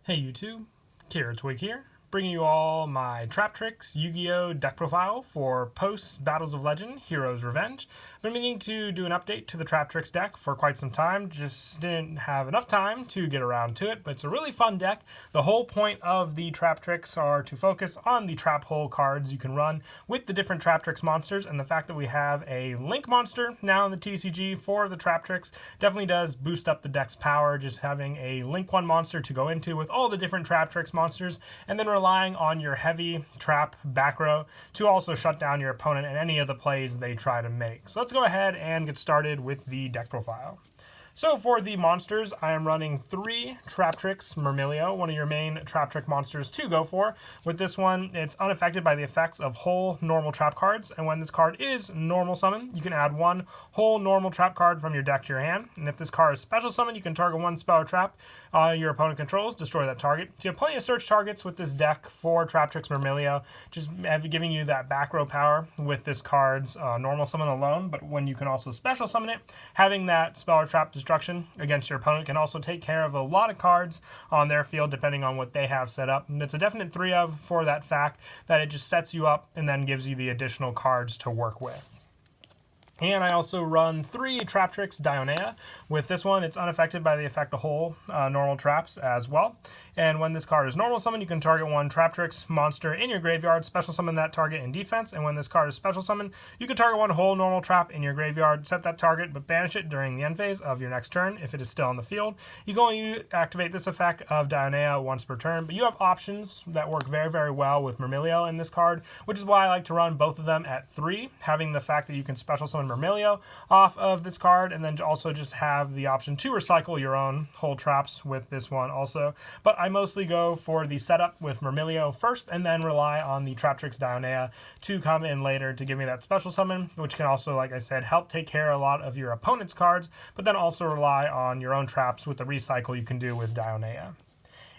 Hey YouTube, Twig here, bringing you all my Traptrix Yugioh deck profile for post Battles of Legend Heroes Revenge. I've been meaning to do an update to the Traptrix deck for quite some time, just didn't have enough time to get around to it, but it's a really fun deck. The whole point of the Traptrix are to focus on the trap hole cards you can run with the different Traptrix monsters, and the fact that we have a Link monster now in the TCG for the Traptrix definitely does boost up the deck's power, just having a Link 1 monster to go into with all the different Traptrix monsters, and then relying on your heavy trap back row to also shut down your opponent and any of the plays they try to make. So let's go ahead and get started with the deck profile. So for the monsters, I am running 3 Traptrix Myrmilio, one of your main Traptrix monsters to go for. With this one, it's unaffected by the effects of whole normal trap cards, and when this card is normal summon, you can add 1 whole normal trap card from your deck to your hand. And if this card is special summon, you can target 1 spell or trap your opponent controls, destroy that target. So you have plenty of search targets with this deck for Traptrix Myrmilio, just giving you that back row power with this card's normal summon alone, but when you can also special summon it, having that spell or trap destruction against your opponent can also take care of a lot of cards on their field depending on what they have set up. And it's a definite 3 of for that fact that it just sets you up and then gives you the additional cards to work with. And I also run 3 Traptrix Dionea. With this one, it's unaffected by the effect of whole normal traps as well. And when this card is normal summon, you can target 1 Traptrix monster in your graveyard, special summon that target in defense. And when this card is special summon, you can target 1 whole normal trap in your graveyard, set that target, but banish it during the end phase of your next turn if it is still on the field. You can only activate this effect of Dionea once per turn, but you have options that work very, very well with Myrmilio in this card, which is why I like to run both of them at 3, having the fact that you can special summon Myrmilio off of this card, and then also just have the option to recycle your own whole traps with this one also. But I mostly go for the setup with Myrmilio first, and then rely on the Traptrix Dionea to come in later to give me that special summon, which can also, like I said, help take care of a lot of your opponent's cards, but then also rely on your own traps with the recycle you can do with Dionea.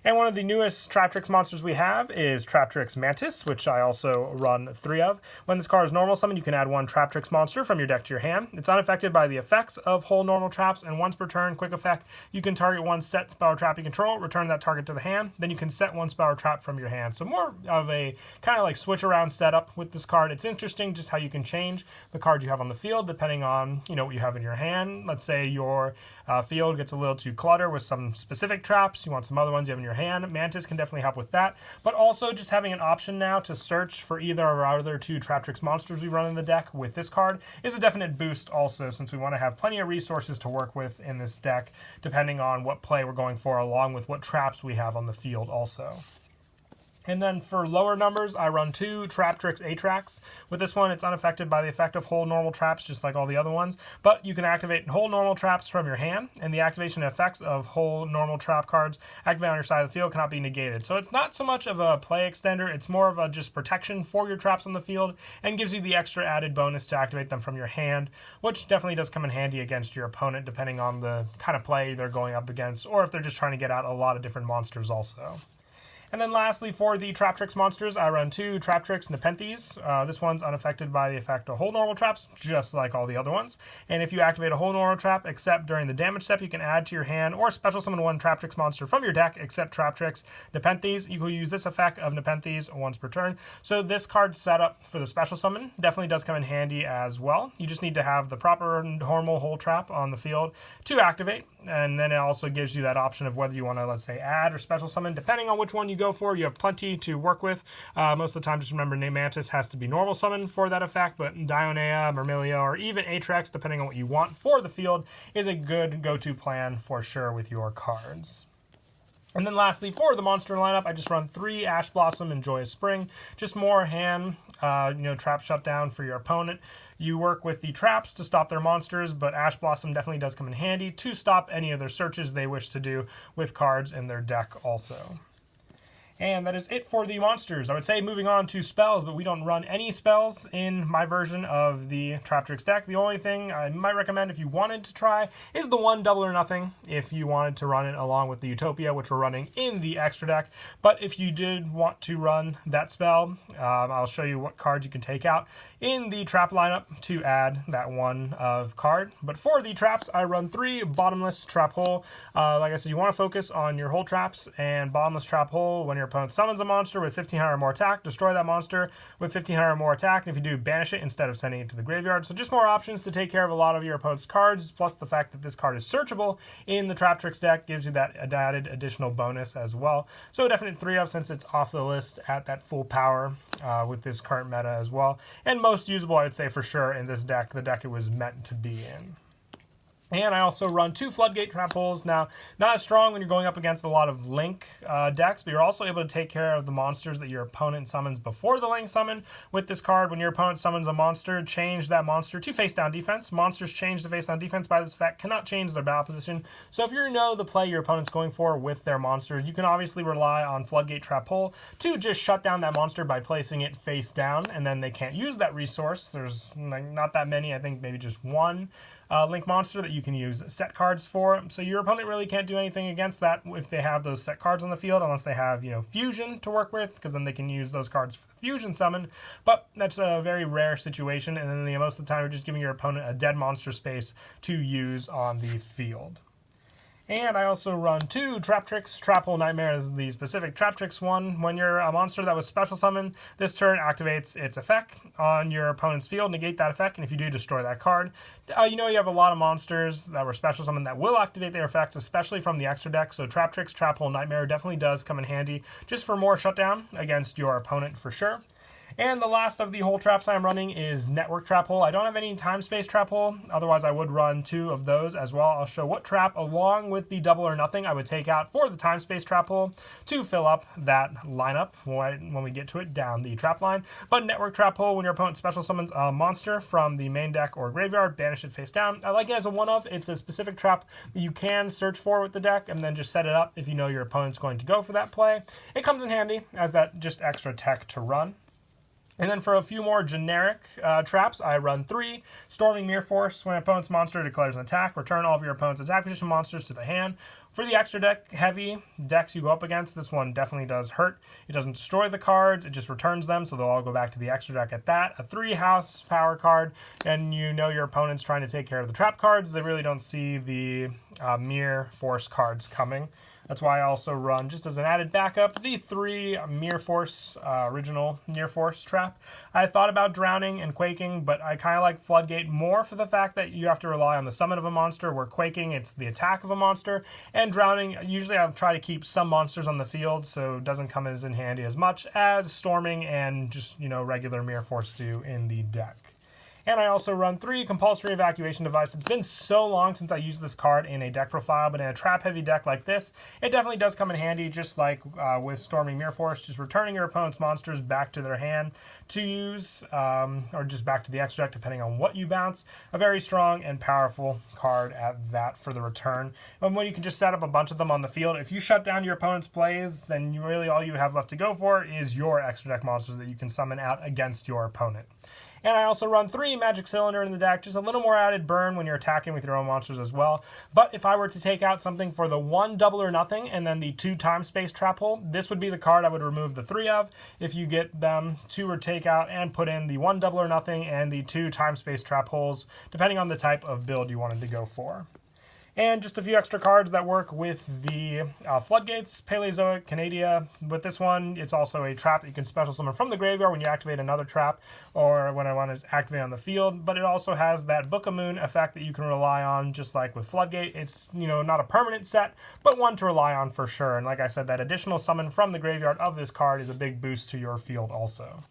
And one of the newest Traptrix monsters we have is Traptrix Mantis, which I also run 3 of. When this card is normal summon, you can add 1 Traptrix monster from your deck to your hand. It's unaffected by the effects of whole normal traps, and once per turn, quick effect, you can target 1 set spell or trap you control, return that target to the hand, then you can set 1 spell or trap from your hand. So more of a kind of like switch around setup with this card. It's interesting just how you can change the cards you have on the field depending on what you have in your hand. Let's say your field gets a little too cluttered with some specific traps, you want some other ones you have in your hand. Mantis can definitely help with that, but also just having an option now to search for either of our other 2 Traptrix monsters we run in the deck with this card is a definite boost also, since we want to have plenty of resources to work with in this deck depending on what play we're going for, along with what traps we have on the field also. And then for lower numbers, I run 2 Traptrix Atrax. With this one, it's unaffected by the effect of whole normal traps, just like all the other ones. But you can activate whole normal traps from your hand, and the activation effects of whole normal trap cards activate on your side of the field cannot be negated. So it's not so much of a play extender, it's more of a just protection for your traps on the field, and gives you the extra added bonus to activate them from your hand, which definitely does come in handy against your opponent, depending on the kind of play they're going up against, or if they're just trying to get out a lot of different monsters also. And then lastly, for the Traptrix monsters, I run 2 Traptrix Nepenthes. This one's unaffected by the effect of whole normal traps, just like all the other ones. And if you activate a whole normal trap, except during the damage step, you can add to your hand or special summon 1 Traptrix monster from your deck, except Traptrix Nepenthes. You will use this effect of Nepenthes once per turn. So this card setup for the special summon definitely does come in handy as well. You just need to have the proper normal whole trap on the field to activate. And then it also gives you that option of whether you want to, let's say, add or special summon, depending on which one you go for. You have plenty to work with. Most of the time, just remember, Mantis has to be normal summon for that effect, but Dionea, Myrmilio, or even Atrax, depending on what you want for the field, is a good go-to plan for sure with your cards. And then lastly, for the monster lineup, I just run 3 Ash Blossom and Joyous Spring. Just more hand, trap shutdown for your opponent. You work with the traps to stop their monsters, but Ash Blossom definitely does come in handy to stop any of their searches they wish to do with cards in their deck also. And that is it for the monsters. I would say moving on to spells, but we don't run any spells in my version of the Traptrix deck. The only thing I might recommend if you wanted to try is the one double or nothing, if you wanted to run it along with the Utopia, which we're running in the extra deck. But if you did want to run that spell, I'll show you what cards you can take out in the trap lineup to add that one card. But for the traps, I run 3 bottomless trap hole. Like I said, you want to focus on your hole traps, and bottomless trap hole when your opponent summons a monster with 1500 or more attack, destroy that monster with 1500 or more attack, and if you do, banish it instead of sending it to the graveyard. So just more options to take care of a lot of your opponent's cards, plus the fact that this card is searchable in the Traptrix deck gives you that added additional bonus as well. So definite 3-of since it's off the list at that full power with this current meta as well. And most usable, I would say, for sure in this deck, the deck it was meant to be in. And I also run 2 Floodgate Trap Holes. Now, not as strong when you're going up against a lot of Link decks, but you're also able to take care of the monsters that your opponent summons before the Link summon. With this card, when your opponent summons a monster, change that monster to face-down defense. Monsters change to face-down defense by this effect cannot change their battle position. So if you know the play your opponent's going for with their monsters, you can obviously rely on Floodgate Trap Hole to just shut down that monster by placing it face down, and then they can't use that resource. There's not that many, I think maybe just one Link monster that you can use set cards for. So your opponent really can't do anything against that if they have those set cards on the field, unless they have, Fusion to work with, because then they can use those cards for Fusion summon. But that's a very rare situation, and then most of the time you're just giving your opponent a dead monster space to use on the field. And I also run 2 Traptrix Trap Hole Nightmare as the specific Traptrix one. When you're a monster that was special summoned, this turn activates its effect on your opponent's field, negate that effect, and if you do, destroy that card. You have a lot of monsters that were special summoned that will activate their effects, especially from the extra deck, so Traptrix Trap Hole Nightmare definitely does come in handy just for more shutdown against your opponent for sure. And the last of the hole traps I'm running is Network Trap Hole. I don't have any Time Space Trap Hole, otherwise I would run 2 of those as well. I'll show what trap, along with the double or nothing, I would take out for the Time Space Trap Hole to fill up that lineup when we get to it down the trap line. But Network Trap Hole, when your opponent special summons a monster from the main deck or graveyard, banish it face down. I like it as a one-of. It's a specific trap that you can search for with the deck and then just set it up if you know your opponent's going to go for that play. It comes in handy as that just extra tech to run. And then for a few more generic traps, I run 3. Storming Mirror Force. When an opponent's monster declares an attack, return all of your opponent's attack position monsters to the hand. For the extra deck heavy decks you go up against, this one definitely does hurt. It doesn't destroy the cards, it just returns them, so they'll all go back to the extra deck at that. A 3-house power card, and your opponent's trying to take care of the trap cards. They really don't see the Mirror Force cards coming. That's why I also run, just as an added backup, the 3 Mirror Force, original Mirror Force trap. I thought about Drowning and Quaking, but I kind of like Floodgate more for the fact that you have to rely on the summon of a monster, where Quaking, it's the attack of a monster. And Drowning, usually I'll try to keep some monsters on the field, so it doesn't come as in handy as much as Storming and just, regular Mirror Force do in the deck. And I also run 3 Compulsory Evacuation Device. It's been so long since I used this card in a deck profile, but in a trap-heavy deck like this, it definitely does come in handy, just like with Storming Mirror Force, just returning your opponent's monsters back to their hand to use, or just back to the extra deck, depending on what you bounce. A very strong and powerful card at that for the return. And when you can just set up a bunch of them on the field, if you shut down your opponent's plays, then really all you have left to go for is your extra deck monsters that you can summon out against your opponent. And I also run 3 Magic Cylinder in the deck, just a little more added burn when you're attacking with your own monsters as well. But if I were to take out something for the 1 double or nothing and then the 2 Time Space Trap Hole, this would be the card I would remove the 3 of. If you get them to take out and put in the 1 double or nothing and the 2 Time Space Trap Holes, depending on the type of build you wanted to go for. And just a few extra cards that work with the Floodgates, Paleozoic, Canadia. With this one, it's also a trap that you can special summon from the graveyard when you activate another trap, or when I want to activate on the field. But it also has that Book of Moon effect that you can rely on, just like with Floodgate. It's, not a permanent set, but one to rely on for sure. And like I said, that additional summon from the graveyard of this card is a big boost to your field also.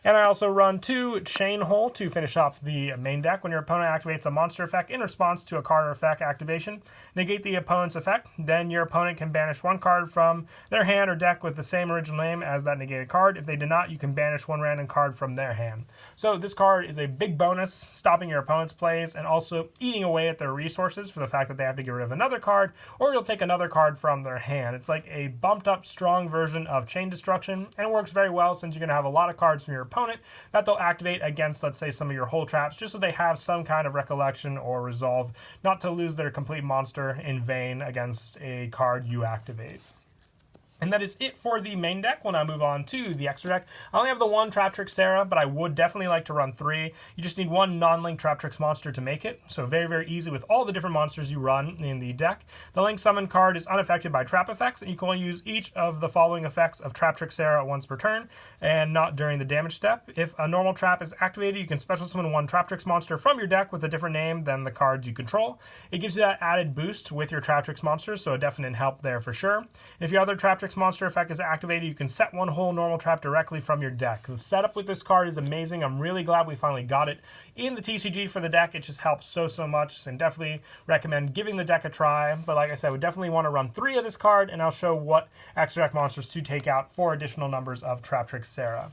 And I also run 2 Chain Hole to finish off the main deck. When your opponent activates a monster effect in response to a card or effect activation, negate the opponent's effect. Then your opponent can banish 1 card from their hand or deck with the same original name as that negated card. If they do not, you can banish 1 random card from their hand. So this card is a big bonus, stopping your opponent's plays and also eating away at their resources for the fact that they have to get rid of another card, or you'll take another card from their hand. It's like a bumped up strong version of Chain Destruction, and it works very well since you're going to have a lot of cards from your opponent that they'll activate against, let's say, some of your hole traps, just so they have some kind of recollection or resolve not to lose their complete monster in vain against a card you activate. And that is it for the main deck. We'll now move on to the extra deck. I only have the 1 Traptrix Sarah, but I would definitely like to run 3. You just need 1 non-link Traptrix monster to make it. So very, very easy with all the different monsters you run in the deck. The link summon card is unaffected by trap effects, and you can only use each of the following effects of Traptrix Sarah once per turn, and not during the damage step. If a normal trap is activated, you can special summon 1 Traptrix monster from your deck with a different name than the cards you control. It gives you that added boost with your Traptrix monsters, so a definite help there for sure. If your other Traptrix monster effect is activated, you can set 1 whole normal trap directly from your deck. The setup with this card is amazing. I'm really glad we finally got it in the TCG for the deck. It just helps so much, and definitely recommend giving the deck a try. But like I said, we definitely want to run 3 of this card, and I'll show what extra deck monsters to take out for additional numbers of Traptrix Sarah.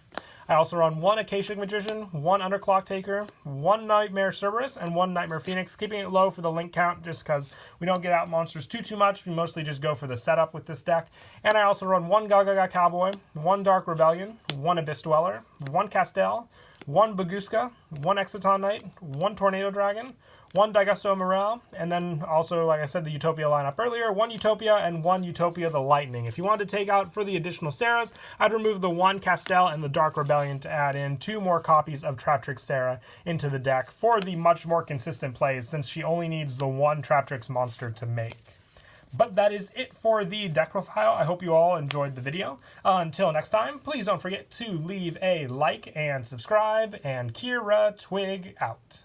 I also run 1 Akashic Magician, 1 Underclock Taker, 1 Nightmare Cerberus, and 1 Nightmare Phoenix, keeping it low for the link count just because we don't get out monsters too much. We mostly just go for the setup with this deck. And I also run 1 Gaga Cowboy, 1 Dark Rebellion, 1 Abyss Dweller, 1 Castell, 1 Baguska, 1 Exciton Knight, 1 Tornado Dragon, 1 Daigusto Morale, and then also, like I said, the Utopia lineup earlier, 1 Utopia and 1 Utopia the Lightning. If you wanted to take out for the additional Sarahs, I'd remove the 1 Castell and the Dark Rebellion to add in 2 more copies of Traptrix Sarah into the deck for the much more consistent plays, since she only needs the 1 Traptrix monster to make. But that is it for the deck profile. I hope you all enjoyed the video. Until next time, please don't forget to leave a like and subscribe, and Kira Twig out.